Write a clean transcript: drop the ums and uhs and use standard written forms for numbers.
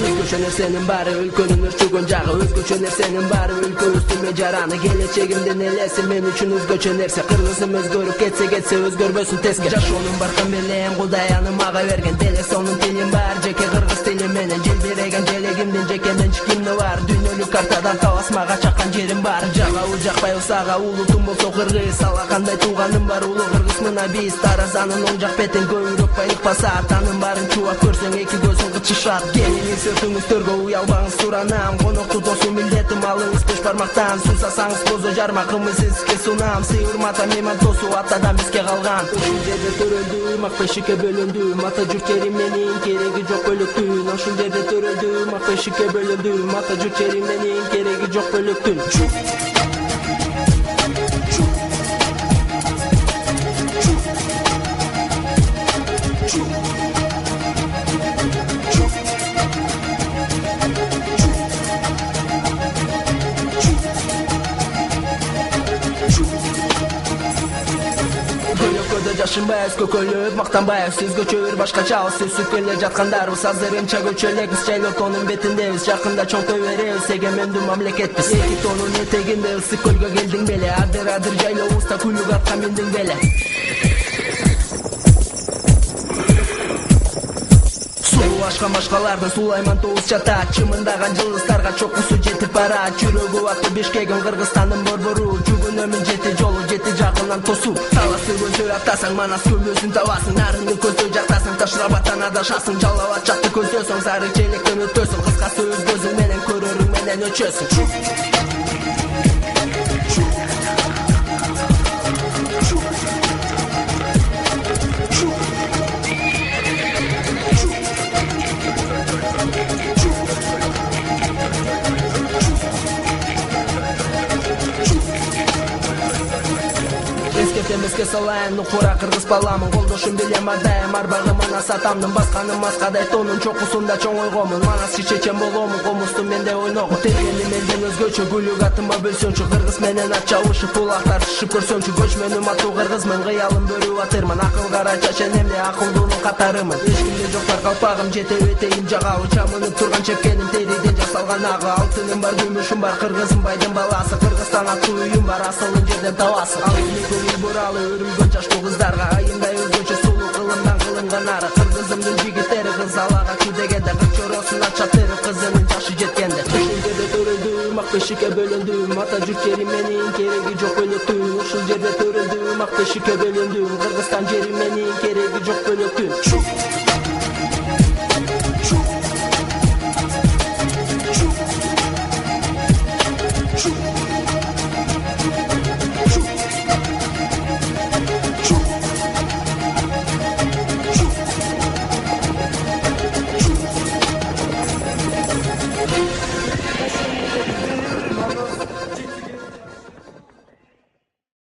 Özgöçö nersenin bari ülkөнүн ырчыгон жагы, өзгөчө нерсенин баары өлкө үстүмө жараны. Келечегимдин элеси мен үчүн өзгөчө нерсе. Кыргызым өзгөрүп кетсе өзгөрбөсүн теске. Жашоонун баркын белем Кудай аны мага берген. Деле сонун тилим бар, жеке кыргыз тили менен. Желбиреген желегимдин жеке менчикимди бар. Дүйнөлүк картадан табас мага чаккан жерим бар. Жагабы жакпай усага улутум болсо кыргыз. Ала кандай тууганым бар улуу кыргыз мына биз. Таразанын оң жак бетин көйрөк байык басат. Анын баарын чубак көрсөң эки көзүң кычышат. Келиңиз өтүңүздөргө уялбаңыз суранам. Конокту досу милдетим алыңыз беш бармактан. Сунсасаңыз козо жармакымы сизге сунам. Сый урмата мейман досу атадан бизге калган. Ушул жерде төрөлдү мак бешикке бөлүндү. Ата журт жерим менин кереги жок бөлөктүн. Ушул жерде төрөлдү мак бешикке бөлүндү. Ата журт жерим менин кереги жок бөлөктүн. Жашынбайбыз көкөлөп мактанбайбыз сөзгө чөбүр башкачабыз сөзсүп келе жаткандарбыз азыр эмча көчө элекпиз жайлоо тоонун бетиндебиз жакында чоңтой беребиз эгемендүү мамлекетпиз эки тоонун этегинде ысык көлгө келдиң беле адыр жайлообузда кулук атка миндиң беле Ашкан башкалардын Сулайман тоуз жатат чымындаган жылдыздарга чокусу жетип барат жүрөгү аты Бишкегим Кыргызстандын борбору жүгүнөмүн жети жолу жети жагынан тосуп таласы көзөй аттасаң манас көмөсүн табасың нарынды көзөй жактасаң Ташрабаттан адашасың жалал ат жакты көздөсөң сары желектен өтөсүң кыскасы өз көзүң менен көрөрүң менен өчөсүң Эскертемеске салайын нукура кыргыз баламын колдошум билем ар дайым арбагы манас атамдын басканым маскадай тонун чокусунда чоң ойгомун манас чечечен боломун комусту менде ойногу тергени менден өзгөчө күлүк атыма бөлсөңчү кыргыз менен ат чабышып булак тартышып көрсөңчү көчмөнүм аттуу кыргызмын кыялым бөрү атырмын акыл кара чаченемде акылдуунун катарымын эч кимде жоктар калпагым жете этейим жагабы чамынып турган чепкеним териден жасалган агы алтыным бар күмүшүм бар кыргызым байдын баласы Кыргызстан аттуу үйүм бар асылын жерден табасың ал эми буралы өрүлгөн жаштуу кыздарга айындай өзгөчө сулуу кылымдан кылынган ары кыргызымдын жигиттери кыз алага чу дегенде кыр чоросун ачаттырып кызынын жашы жеткенде ушул жерде төрөлдү мак бешикке бөлүндү ата журт жери менин кереги жок бөлөктүн ушул жерде төрөлдү мак бешикке бөлүндү Кыргызстан жери менин кереги жок бөлөктүн